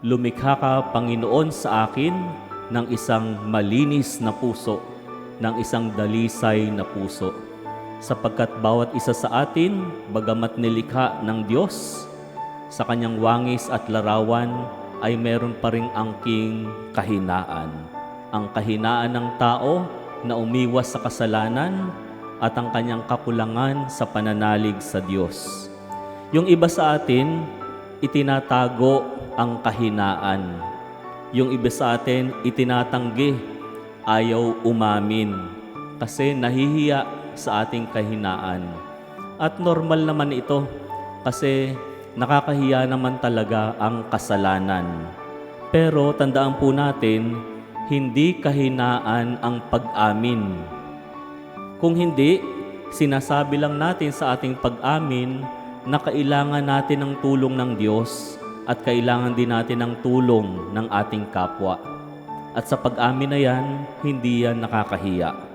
Lumikha ka, Panginoon, sa akin ng isang malinis na puso, ng isang dalisay na puso. Sapagkat bawat isa sa atin, bagamat nilikha ng Diyos, sa kanyang wangis at larawan ay meron pa ring angking kahinaan. Ang kahinaan ng tao na umiwas sa kasalanan at ang kanyang kakulangan sa pananalig sa Diyos. Yung iba sa atin, itinatago ang kahinaan. Yung iba sa atin, itinatanggi, ayaw umamin kasi nahihiya sa ating kahinaan. At normal naman ito kasi nakakahiya naman talaga ang kasalanan. Pero tandaan po natin, hindi kahinaan ang pag-amin. Kung hindi, sinasabi lang natin sa ating pag-amin na kailangan natin ng tulong ng Diyos at kailangan din natin ng tulong ng ating kapwa. At sa pag-amin na yan, hindi yan nakakahiya.